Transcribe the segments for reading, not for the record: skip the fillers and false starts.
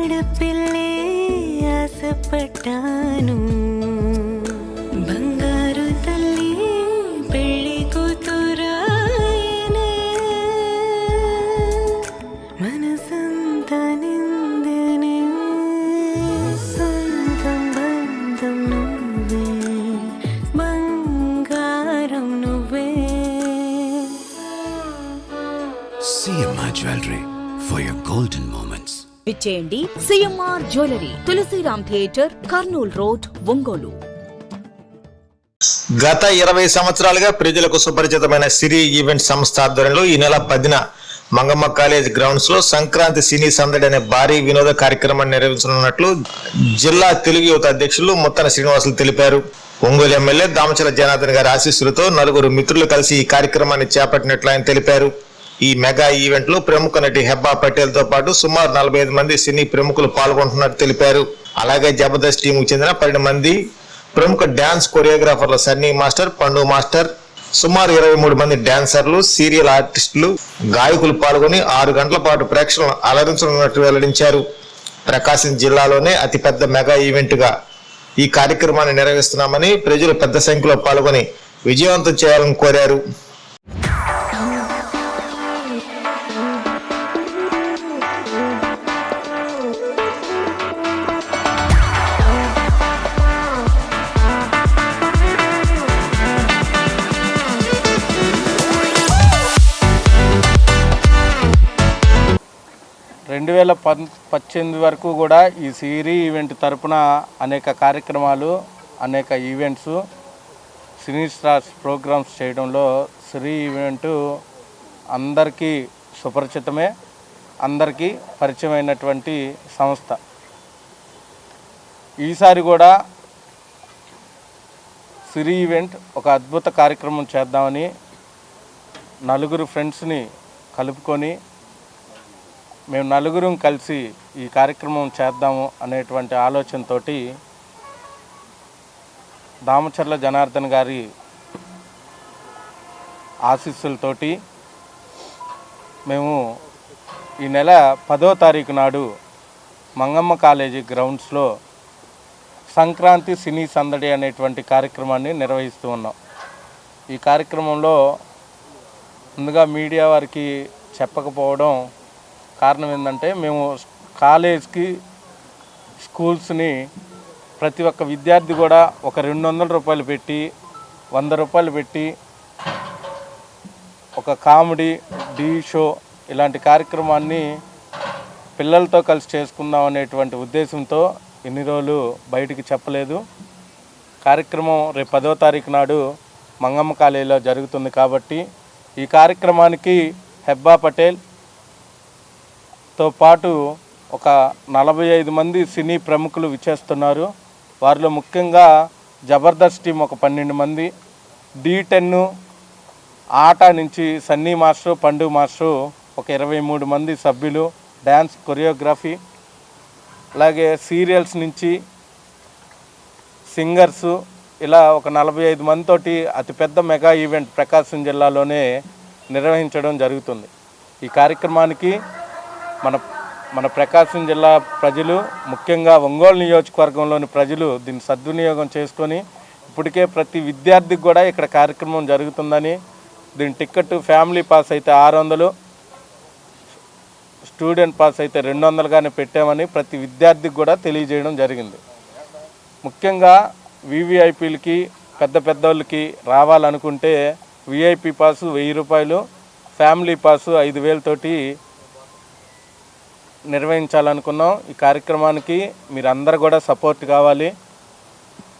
ఆడపిల్లే ఆశపడ్డాను, బంగారు తల్లి పెళ్లి కూతురాయనే, మనసంతా నిందనే, సొంతం బంధం నువ్వే, బంగారం నువ్వే. CMR Jewelry for your golden moments. విచ్చేయండి CMR jewellery, Tulasiram theatre, Kurnool road, Ongole. గత 20 సంవత్సరాలుగా ప్రజలకు సుపరిచితమైన సిరి ఈవెంట్ సంస్థ ఆధ్వర్యంలో ఈ నెల 10న మంగమ్మ కాలేజ్ గ్రౌండ్స్ లో సంక్రాంతి సినీ సందడి అనే భారీ వినోద కార్యక్రమాన్ని నిర్వహించనున్నట్లు జిల్లా తెలుగు యువత అధ్యక్షులు ముత్తన శ్రీనివాసులు తెలిపారు. ఒంగోలు ఎమ్మెల్యే దామచల జనార్దన్ గారి ఆశీస్సులతో నలుగురు మిత్రులు కలిసి ఈ కార్యక్రమాన్ని చేపట్టినట్లు ఆయన తెలిపారు. ఈ మెగా ఈవెంట్ లో ప్రముఖ నటి హెబ్బా పటేల్ తో పాటు సుమారు 45 మంది సినీ ప్రముఖులు పాల్గొంటున్నట్టు తెలిపారు. అలాగే జబర్దస్త్ టీంకు చెందిన 12 మంది ప్రముఖ డాన్స్ కొరియోగ్రాఫర్లు సన్నీ మాస్టర్, పండు మాస్టర్, సుమారు 23 మంది డాన్సర్లు, సీరియల్ ఆర్టిస్టులు, గాయకులు పాల్గొని 6 గంటల పాటు ప్రేక్షకులను అలరించనున్నట్టు వెల్లడించారు. ప్రకాశం జిల్లాలోనే అతిపెద్ద మెగా ఈవెంట్ గా ఈ కార్యక్రమాన్ని నిర్వహిస్తున్నామని, ప్రజలు పెద్ద సంఖ్యలో పాల్గొని విజయవంతం చేయాలని కోరారు. రెండు 2018 వరకు కూడా ఈ సిరీ ఈవెంట్ తరపున అనేక కార్యక్రమాలు, అనేక ఈవెంట్స్, సినీ స్టార్స్ ప్రోగ్రామ్స్ చేయడంలో సిరీ ఈవెంట్ అందరికీ సుపరిచితమే, అందరికీ పరిచయమైనటువంటి సంస్థ. ఈసారి కూడా సిరీ ఈవెంట్ ఒక అద్భుత కార్యక్రమం చేద్దామని నలుగురు ఫ్రెండ్స్ని కలుపుకొని మేము నలుగురం కలిసి ఈ కార్యక్రమం చేద్దాము అనేటువంటి ఆలోచనతో దామచర్ల జనార్దన్ గారి ఆశీస్సులతోటి మేము ఈ నెల 10వ తారీఖు నాడు మంగమ్మ కాలేజీ గ్రౌండ్స్లో సంక్రాంతి సినీ సందడి అనేటువంటి కార్యక్రమాన్ని నిర్వహిస్తూ ఉన్నాం. ఈ కార్యక్రమంలో ముందుగా మీడియా వారికి చెప్పకపోవడం కారణం ఏంటంటే, మేము కాలేజ్కి, స్కూల్స్ని ప్రతి ఒక్క విద్యార్థి కూడా ఒక 200 రూపాయలు పెట్టి, 100 రూపాయలు పెట్టి ఒక కామెడీ డీ షో ఇలాంటి కార్యక్రమాన్ని పిల్లలతో కలిసి చేసుకుందాం అనేటువంటి ఉద్దేశంతో ఇన్ని రోజులు బయటికి చెప్పలేదు. కార్యక్రమం రేపు 10వ తారీఖు నాడు మంగమ్మ కాలేజీలో జరుగుతుంది కాబట్టి ఈ కార్యక్రమానికి హెబ్బా పటేల్తో పాటు ఒక 45 మంది సినీ ప్రముఖులు విచ్చేస్తున్నారు. వారిలో ముఖ్యంగా జబర్దస్త్ టీం ఒక 12 మంది, D10 ఆట నుంచి సన్నీ మాస్టర్, పండు మాస్టర్ ఒక 23 మంది సభ్యులు, డ్యాన్స్ కొరియోగ్రఫీ, అలాగే సీరియల్స్ నుంచి సింగర్స్, ఇలా ఒక 45 మందితోటి అతిపెద్ద మెగా ఈవెంట్ ప్రకాశం జిల్లాలోనే నిర్వహించడం జరుగుతుంది. ఈ కార్యక్రమానికి మన ప్రకాశం జిల్లా ప్రజలు, ముఖ్యంగా ఒంగోలు నియోజకవర్గంలోని ప్రజలు దీన్ని సద్వినియోగం చేసుకొని, ఇప్పటికే ప్రతి విద్యార్థికి కూడా ఇక్కడ కార్యక్రమం జరుగుతుందని, దీని టికెట్ ఫ్యామిలీ పాస్ అయితే 600, స్టూడెంట్ పాస్ అయితే 200గానే పెట్టామని ప్రతి విద్యార్థికి కూడా తెలియజేయడం జరిగింది. ముఖ్యంగా వివిఐపీలకి, పెద్దోళ్ళకి రావాలనుకుంటే విఐపి పాసు 1000 రూపాయలు, ఫ్యామిలీ పాసు 5000 తోటి నిర్వహించాలనుకున్నాం. ఈ కార్యక్రమానికి మీరందరూ కూడా సపోర్ట్ కావాలి.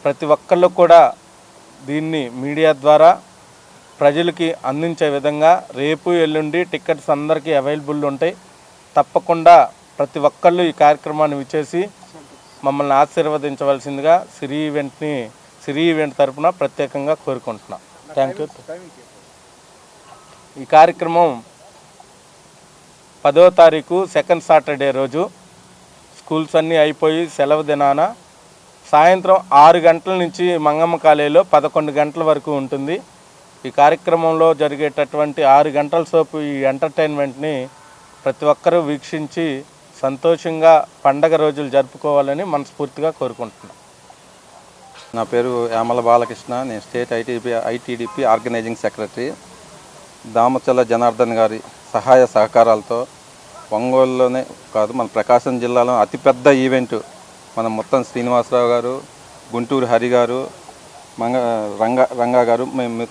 ప్రతి ఒక్కళ్ళు కూడా దీన్ని మీడియా ద్వారా ప్రజలకి అందించే విధంగా రేపు ఎల్లుండి టికెట్స్ అందరికీ అవైలబుల్ ఉంటాయి. తప్పకుండా ప్రతి ఒక్కళ్ళు ఈ కార్యక్రమాన్ని విచ్చేసి మమ్మల్ని ఆశీర్వదించవలసిందిగా సిరీ ఈవెంట్ తరఫున ప్రత్యేకంగా కోరుకుంటున్నాం. Thank you. ఈ కార్యక్రమం 10వ తారీఖు సెకండ్ సాటర్డే రోజు స్కూల్స్ అన్నీ అయిపోయి సెలవు దినాన సాయంత్రం 6 గంటల నుంచి మంగమ్మ కాలేజీలో 11 గంటల వరకు ఉంటుంది. ఈ కార్యక్రమంలో జరిగేటటువంటి 6 గంటల సేపు ఈ ఎంటర్టైన్మెంట్ని ప్రతి ఒక్కరూ వీక్షించి సంతోషంగా పండగ రోజులు జరుపుకోవాలని మనస్ఫూర్తిగా కోరుకుంటున్నాం. నా పేరు యామల బాలకృష్ణ. నేను state ITDP organising secretary. Damachalla Janardhan గారి సహాయ సహకారాలతో ఒంగోలులోనే కాదు, మన ప్రకాశం జిల్లాలో అతిపెద్ద ఈవెంట్ మన మొత్తం శ్రీనివాసరావు గారు, గుంటూరు హరి గారు, రంగా గారు, మేము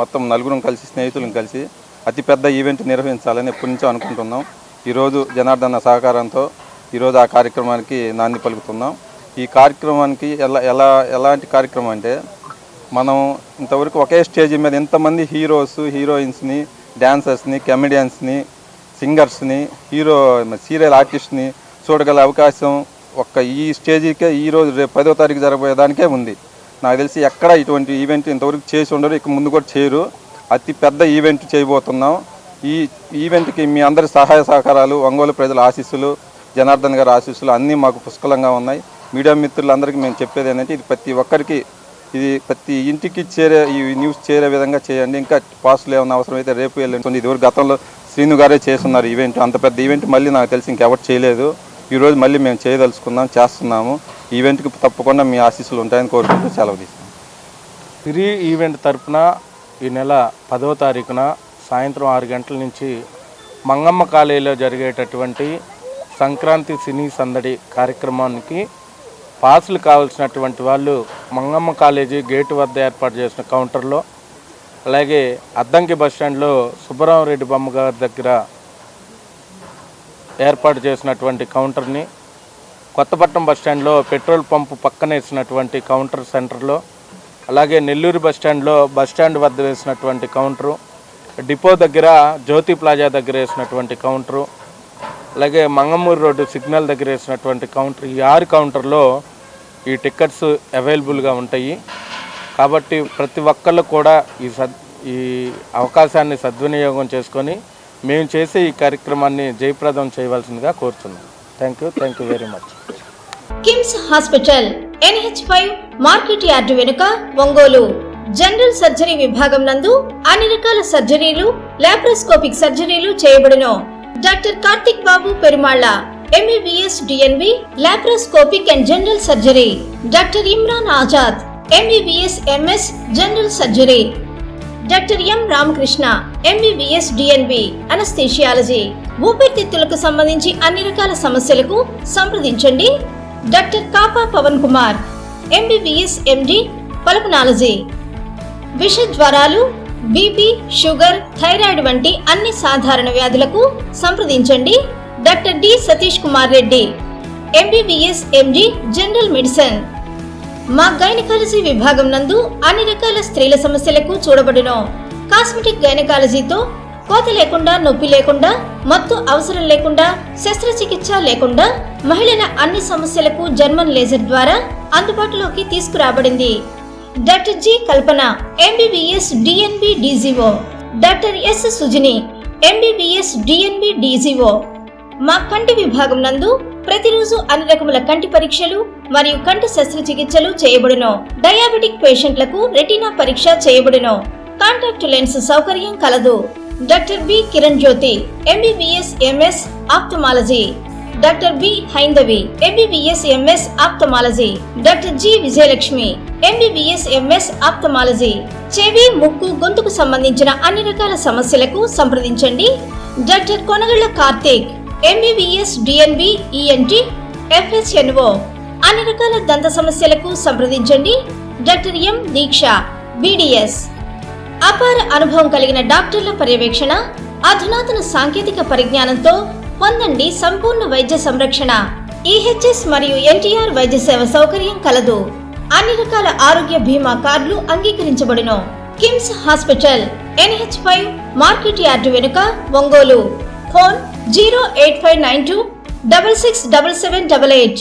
మొత్తం నలుగురం కలిసి, స్నేహితులను కలిసి అతిపెద్ద ఈవెంట్ నిర్వహించాలని ఎప్పటి నుంచో అనుకుంటున్నాం. ఈరోజు జనార్దన సహకారంతో ఈరోజు ఆ కార్యక్రమానికి నాంది పలుకుతున్నాం. ఈ కార్యక్రమానికి ఎలాంటి కార్యక్రమం అంటే, మనం ఇంతవరకు ఒకే స్టేజ్ మీద ఎంతమంది హీరోస్, హీరోయిన్స్ని, డాన్సర్స్ని, కమెడియన్స్ని, సింగర్స్ని, సీరియల్ ఆర్టిస్ట్ని చూడగల అవకాశం ఈ స్టేజీకే ఈరోజు రేపు 10వ తారీఖు జరగబోయేదానికే ఉంది. నాకు తెలిసి ఎక్కడ ఇటువంటి ఈవెంట్ ఇంతవరకు చేసి ఉండరు, ఇక ముందు కూడా చేయరు. అతి పెద్ద ఈవెంట్ చేయబోతున్నాం. ఈ ఈవెంట్కి మీ అందరి సహాయ సహకారాలు, ఒంగోలు ప్రజల ఆశీస్సులు, జనార్దన్ గారి ఆశీస్సులు అన్నీ మాకు పుష్కలంగా ఉన్నాయి. మీడియా మిత్రులందరికీ మేము చెప్పేది ఏంటంటే, ఇది ప్రతి ఒక్కరికి, ఇది ప్రతి ఇంటికి ఈ న్యూస్ చేరే విధంగా చేయండి. ఇంకా పాస్టులు ఏమైనా అవసరమైతే రేపు వెళ్ళండి. ఇదివరకు గతంలో శ్రీను గారే చేస్తున్నారు ఈవెంట్. అంత పెద్ద ఈవెంట్ మళ్ళీ నాకు తెలిసి ఇంకెవరు చేయలేదు. ఈరోజు మళ్ళీ మేము చేయదలుచుకున్నాం, చేస్తున్నాము. ఈవెంట్కి తప్పకుండా మీ ఆశీస్సులు ఉంటాయని కోరుకుంటూ సెలవు తీస్తాం. సిరి ఈవెంట్ తరఫున ఈ నెల 10వ తారీఖున సాయంత్రం 6 గంటల నుంచి మంగమ్మ కాలేజీలో జరిగేటటువంటి సంక్రాంతి సినీ సందడి కార్యక్రమానికి పాసులు కావాల్సినటువంటి వాళ్ళు మంగమ్మ కాలేజీ గేటు వద్ద ఏర్పాటు చేసిన కౌంటర్లో, అలాగే అద్దంకి బస్టాండ్లో సుబ్బరామరెడ్డి బొమ్మ గారి దగ్గర ఏర్పాటు చేసినటువంటి కౌంటర్ని, కొత్తపట్నం బస్టాండ్లో పెట్రోల్ పంపు పక్కన వేసినటువంటి కౌంటర్ సెంటర్లో, అలాగే నెల్లూరు బస్టాండ్ వద్ద వేసినటువంటి కౌంటరు, డిపో దగ్గర జ్యోతి ప్లాజా దగ్గర వేసినటువంటి కౌంటరు, అలాగే మంగమూరు రోడ్డు సిగ్నల్ దగ్గర వేసినటువంటి కౌంటర్, ఈ 6 కౌంటర్లో ఈ టికెట్స్ అవైలబుల్గా ఉంటాయి. కాబట్టి ప్రతి ఒక్కళ్ళు కూడా ఈ అవకాశాన్ని సద్వినియోగం చేసుకొని మేము చేసే ఈ కార్యక్రమాన్ని జయప్రదం చేయవలసిందిగా కోరుతున్నాం. Thank you very much. KIMS hospital NH5 market yard వెనుక ఒంగోలు. జనరల్ సర్జరీ విభాగం నందు అన్ని రకాల సర్జరీలు, లాప్రోస్కోపిక్ సర్జరీలు చేయబడును. Doctor Karthik Babu Perumalla MBBS DNB laparoscopic and general surgery. Doctor Imran Azad MBBS MS general surgery. Doctor M Ramakrishna MBBS DNB anaesthesiology. ఊపిరితిత్తులకు సంబంధించి అన్ని రకాల సమస్యలకు సంప్రదించండి. Doctor Kapa Pavan Kumar MBBS MD pulmonology. విష జ్వరాలు, బీపీ, షుగర్, థైరాయిడ్ వంటి అన్ని సాధారణ వ్యాధులకు సంప్రదించండి. Doctor D Satish Kumar Reddy MBBS MD general medicine. మా గైనకాలజీ విభాగం నందు అన్ని రకాల స్త్రీల సమస్యలకు చూడబడును. కాస్మెటిక్ గైనకాలజీతో కోత లేకుండా, నొప్పి లేకుండా, మత్తు అవసరం లేకుండా, శస్త్రచికిత్స లేకుండా మహిళల అన్ని సమస్యలకు జర్మన్ లేజర్ ద్వారా అందుబాటులోకి తీసుకురాబడింది. డాక్టర్ జి కల్పన MBBS DNB DGO. Doctor yes Sujini MBBS DNB DGO. మా కంటి విభాగం నందు ప్రతిరోజు అన్ని రకముల కంటి పరీక్షలు మరియు కంటి శస్త్రచికిత్సలు చేయబడును. డయాబెటిక్ పేషెంట్లకు రెటీనా పరీక్ష చేయబడును. కాంటాక్ట్ లెన్స్ సౌకర్యం కలదు. Doctor B Kiran Jyothi MBBS MS ophthalmology. Doctor B Haindavi MBBS MS ophthalmology. Doctor G Vijayalakshmi MBBS MS ophthalmology. చెవి, ముక్కు, గొంతుకు సంబంధించిన అన్ని రకాల సమస్యలకు సంప్రదించండి. Doctor Konagalla Karthik MBBS DNB ENT FHNO. అన్ని రకాల దంత సమస్యలకు సంప్రదించండి. Doctor M Deeksha BDS. అపార అనుభవం కలిగిన డాక్టర్ల పర్యవేక్షణ, అధునాతన సాంకేతిక పరిజ్ఞానంతో పొందండి సంపూర్ణ వైద్య సంరక్షణ. EHS మరియు NTR వైద్య సేవ సౌకర్యం కలదు. అన్ని రకాల ఆరోగ్య బీమా కార్డులు అంగీకరించబడును. KIMS hospital NH5 market yard వెనుక ఒంగోలు. ఫోన్ 08592 667788.